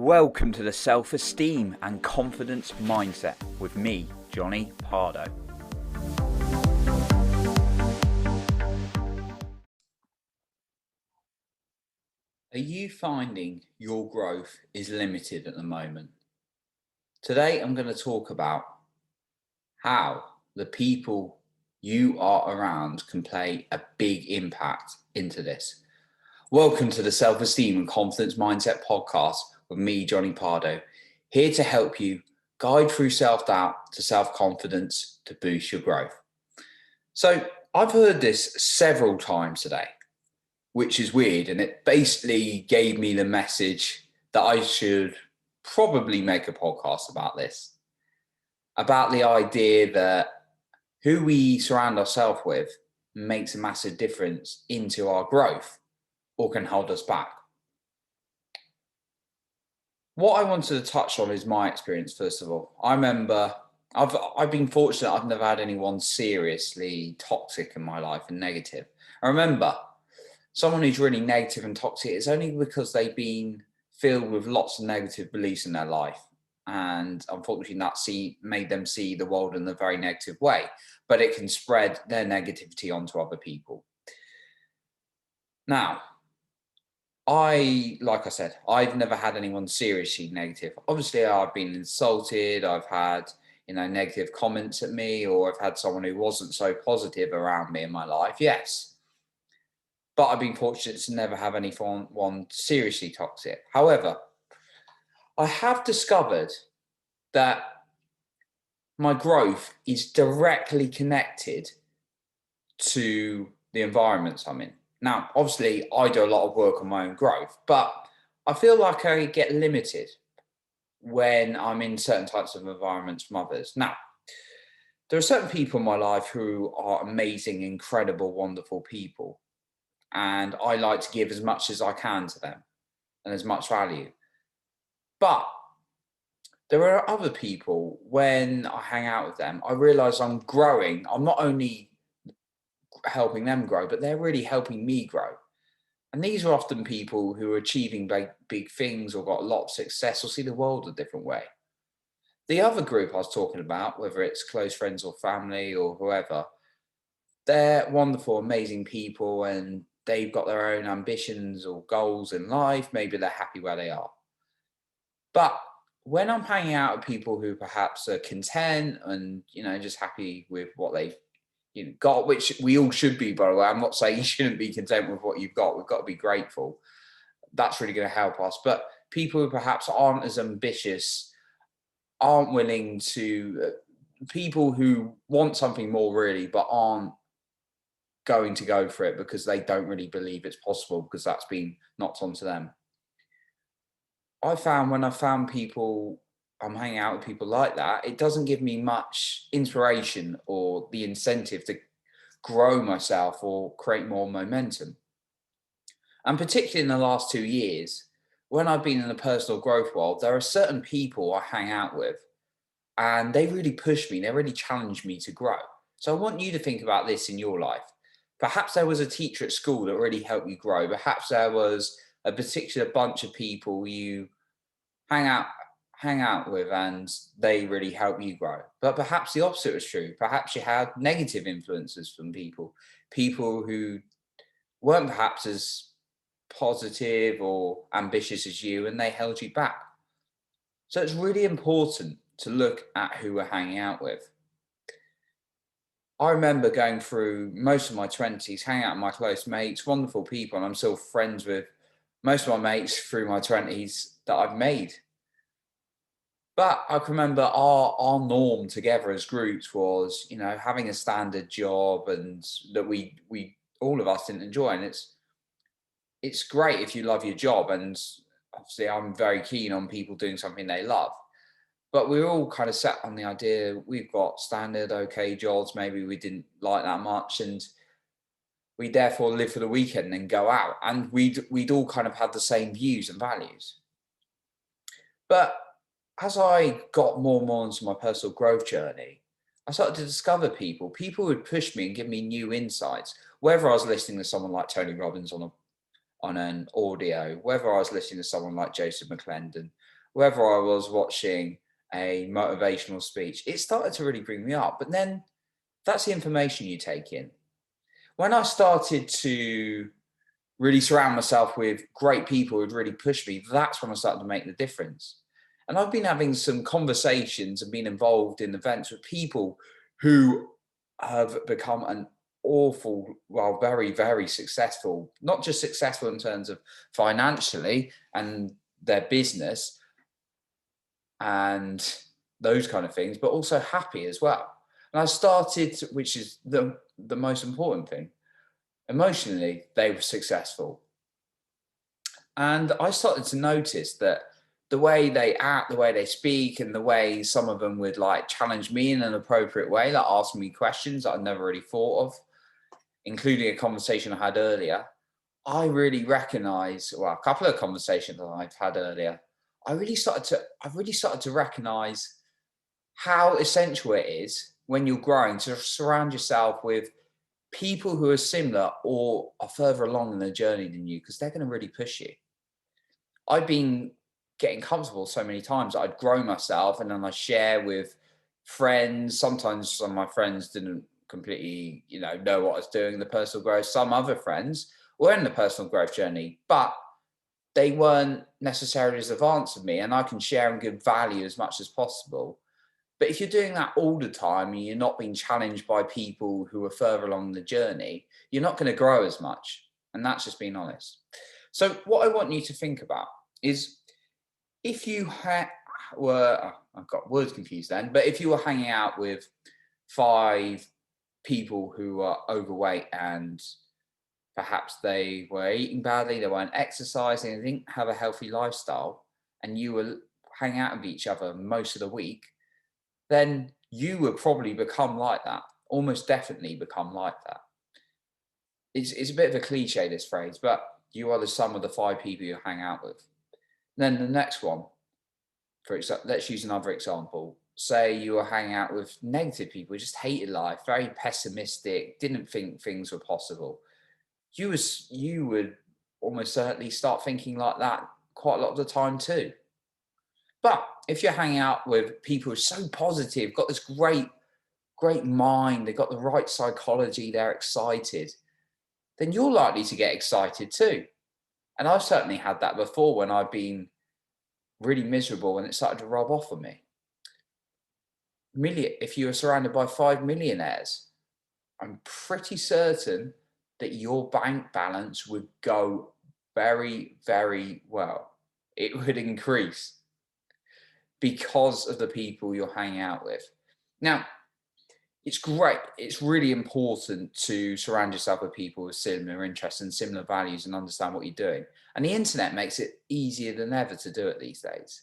Welcome to the Self-Esteem and Confidence Mindset with me, Johnny Pardo. Are you finding your growth is limited at the moment? Today I'm going to talk about how the people you are around can play a big impact into this. Welcome to the Self-Esteem and Confidence Mindset podcast with me, Johnny Pardo, here to help you guide through self-doubt to self-confidence to boost your growth. So I've heard this several times today, which is weird, and it basically gave me the message that I should probably make a podcast about this, about the idea that who we surround ourselves with makes a massive difference into our growth or can hold us back. What I wanted to touch on is my experience, first of all. I remember I've been fortunate. I've never had anyone seriously toxic in my life and negative. I remember someone who's really negative and toxic, it's only because they've been filled with lots of negative beliefs in their life. And unfortunately, that made them see the world in a very negative way. But it can spread their negativity onto other people. Now, like I said, I've never had anyone seriously negative. Obviously, I've been insulted. I've had, negative comments at me, or I've had someone who wasn't so positive around me in my life. Yes. But I've been fortunate to never have anyone seriously toxic. However, I have discovered that my growth is directly connected to the environments I'm in. Now, obviously, I do a lot of work on my own growth, but I feel like I get limited when I'm in certain types of environments from others. Now, there are certain people in my life who are amazing, incredible, wonderful people, and I like to give as much as I can to them and as much value. But there are other people, when I hang out with them, I realize I'm growing. I'm not only helping them grow, but they're really helping me grow. And these are often people who are achieving big things or got a lot of success or see the world a different way. The other group I was talking about, whether it's close friends or family or whoever, they're wonderful, amazing people, and they've got their own ambitions or goals in life. Maybe they're happy where they are. But when I'm hanging out with people who perhaps are content and, just happy with what they've got, which we all should be, by the way. I'm not saying you shouldn't be content with what you've got. We've got to be grateful. That's really going to help us. But people who perhaps aren't as ambitious, aren't willing to, people who want something more really, but aren't going to go for it because they don't really believe it's possible because that's been knocked onto them. I found when I found people, I'm hanging out with people like that, it doesn't give me much inspiration or the incentive to grow myself or create more momentum. And particularly in the last 2 years, when I've been in the personal growth world, there are certain people I hang out with and they really push me, they really challenge me to grow. So I want you to think about this in your life. Perhaps there was a teacher at school that really helped you grow. Perhaps there was a particular bunch of people you hang out with and they really help you grow. But perhaps the opposite was true. Perhaps you had negative influences from people who weren't perhaps as positive or ambitious as you, and they held you back. So it's really important to look at who we're hanging out with. I remember going through most of my 20s, hanging out with my close mates, wonderful people, and I'm still friends with most of my mates through my 20s that I've made. But I can remember our norm together as groups was, having a standard job, and that we all of us didn't enjoy. And it's great if you love your job, and obviously I'm very keen on people doing something they love. But we were all kind of set on the idea we've got standard okay jobs, maybe we didn't like that much, and we therefore live for the weekend and then go out. And we'd all kind of had the same views and values. But as I got more and more into my personal growth journey, I started to discover people who would push me and give me new insights. Whether I was listening to someone like Tony Robbins on on an audio, whether I was listening to someone like Joseph McClendon, whether I was watching a motivational speech, it started to really bring me up. But then that's the information you take in. When I started to really surround myself with great people who'd really push me, that's when I started to make the difference. And I've been having some conversations and been involved in events with people who have become an awful, well, very, very successful, not just successful in terms of financially and their business and those kind of things, but also happy as well. And I started, which is the most important thing, emotionally, they were successful. And I started to notice that the way they act, the way they speak, and the way some of them would like challenge me in an appropriate way, like ask me questions that I'd never really thought of, including a conversation I had earlier. I really recognize, well, a couple of conversations that I've had earlier. I've really started to recognize how essential it is when you're growing to surround yourself with people who are similar or are further along in the journey than you, because they're going to really push you. I've been getting comfortable so many times that I'd grow myself and then I share with friends. Sometimes some of my friends didn't completely, know what I was doing in the personal growth. Some other friends were in the personal growth journey, but they weren't necessarily as advanced as me, and I can share and give value as much as possible. But if you're doing that all the time and you're not being challenged by people who are further along the journey, you're not going to grow as much. And that's just being honest. So what I want you to think about is, if you were, I've got words confused then, but if you were hanging out with 5 people who are overweight and perhaps they were eating badly, they weren't exercising, they didn't have a healthy lifestyle, and you were hanging out with each other most of the week, then you would probably become like that, almost definitely become like that. It's a bit of a cliche, this phrase, but you are the sum of the 5 people you hang out with. Then the next one, for example, let's use another example. Say you were hanging out with negative people who just hated life, very pessimistic, didn't think things were possible. You would almost certainly start thinking like that quite a lot of the time too. But if you're hanging out with people who are so positive, got this great mind, they've got the right psychology, they're excited, then you're likely to get excited too. And I've certainly had that before when I've been really miserable and it started to rub off on me. If you were surrounded by 5 millionaires, I'm pretty certain that your bank balance would go very, very well. It would increase because of the people you're hanging out with. Now, it's great. It's really important to surround yourself with people with similar interests and similar values and understand what you're doing. And the internet makes it easier than ever to do it these days.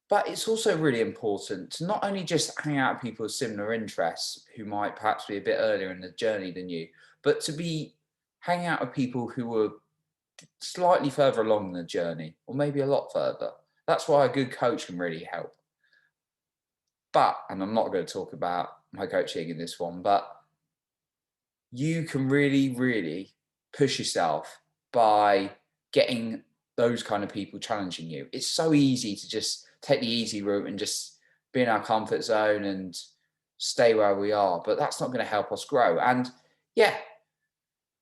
But it's also really important to not only just hang out with people with similar interests who might perhaps be a bit earlier in the journey than you, but to be hanging out with people who are slightly further along the journey, or maybe a lot further. That's why a good coach can really help. But, and I'm not going to talk about my coaching in this one, but you can really, really push yourself by getting those kind of people challenging you. It's so easy to just take the easy route and just be in our comfort zone and stay where we are, but that's not going to help us grow. And yeah,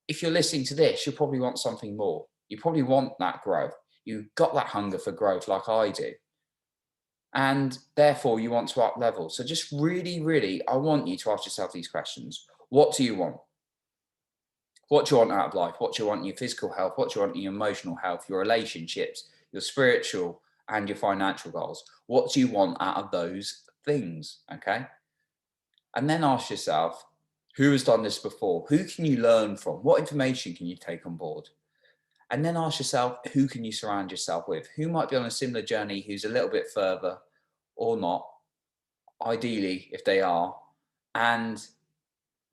if you're listening to this, you probably want something more. You probably want that growth. You've got that hunger for growth like I do. And therefore you want to up level. So just really, really, I want you to ask yourself these questions. What do you want? What do you want out of life? What do you want in your physical health? What do you want in your emotional health, your relationships, your spiritual and your financial goals? What do you want out of those things? Okay. And then ask yourself, who has done this before? Who can you learn from? What information can you take on board? And then ask yourself, who can you surround yourself with? Who might be on a similar journey, who's a little bit further or not, ideally, if they are. And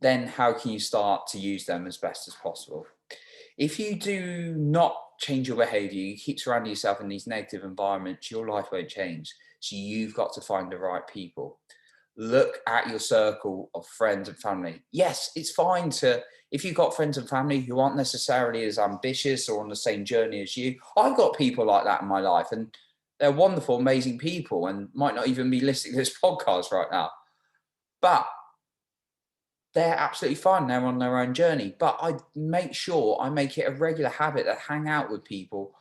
then how can you start to use them as best as possible? If you do not change your behavior, you keep surrounding yourself in these negative environments, your life won't change. So you've got to find the right people. look at your circle of friends and family. Yes, it's fine to, if you've got friends and family who aren't necessarily as ambitious or on the same journey as you. I've got people like that in my life, and they're wonderful, amazing people, and might not even be listening to this podcast right now. But they're absolutely fine. They're on their own journey. But I make sure I make it a regular habit to hang out with people.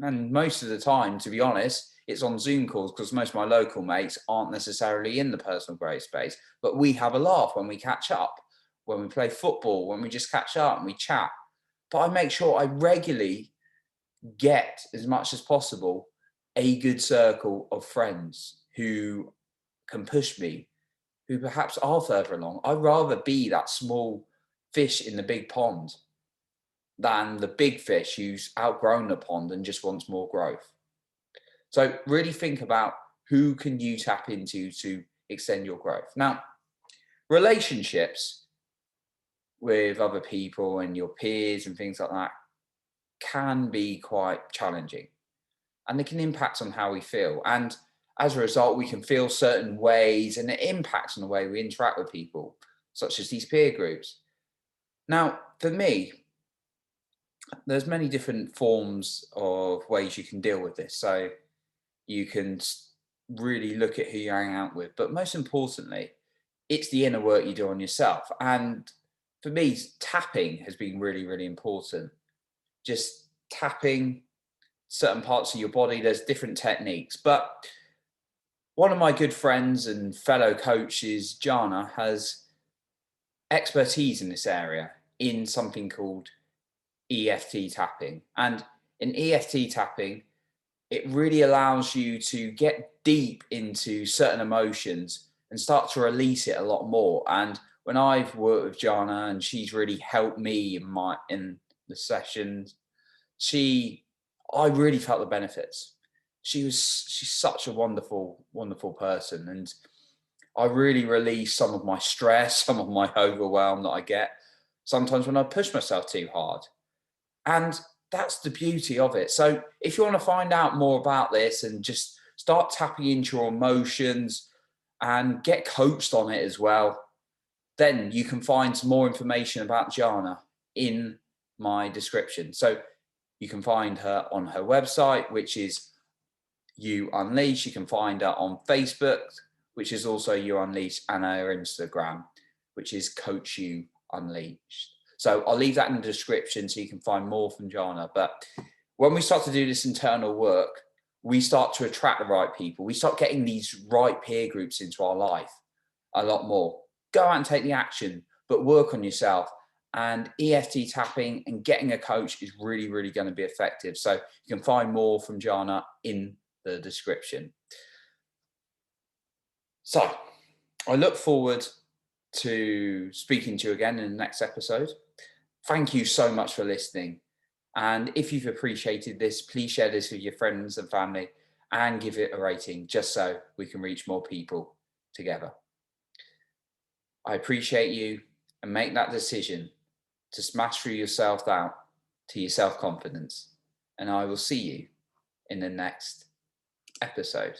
And most of the time, to be honest, it's on Zoom calls, because most of my local mates aren't necessarily in the personal growth space. But we have a laugh when we catch up, when we play football, when we just catch up and we chat. But I make sure I regularly get, as much as possible, a good circle of friends who can push me, who perhaps are further along. I'd rather be that small fish in the big pond than the big fish who's outgrown the pond and just wants more growth. So really think about who can you tap into to extend your growth. Now, relationships with other people and your peers and things like that can be quite challenging, and they can impact on how we feel. And as a result, we can feel certain ways, and it impacts on the way we interact with people, such as these peer groups. Now, for me, there's many different forms of ways you can deal with this. So you can really look at who you hang out with, but most importantly, it's the inner work you do on yourself. And for me, tapping has been really, really important. Just tapping certain parts of your body. There's different techniques, but one of my good friends and fellow coaches, Jana, has expertise in this area in something called EFT tapping. And in EFT tapping, it really allows you to get deep into certain emotions and start to release it a lot more. And when I've worked with Jana and she's really helped me in the sessions, I really felt the benefits. She's such a wonderful, wonderful person. And I really release some of my stress, some of my overwhelm that I get sometimes when I push myself too hard. And that's the beauty of it. So if you want to find out more about this and just start tapping into your emotions and get coached on it as well, then you can find some more information about Jana in my description. So you can find her on her website, which is You Unleash. You can find her on Facebook, which is also You Unleash, and her Instagram, which is Coach You Unleashed. So I'll leave that in the description so you can find more from Jana. But when we start to do this internal work, we start to attract the right people. We start getting these right peer groups into our life a lot more. Go out and take the action, but work on yourself. And EFT tapping and getting a coach is really, really going to be effective. So you can find more from Jana in the description. So I look forward to speaking to you again in the next episode. Thank you so much for listening. And if you've appreciated this, please share this with your friends and family and give it a rating, just so we can reach more people together. I appreciate you, and make that decision to smash through your self-doubt to your self-confidence. And I will see you in the next episode.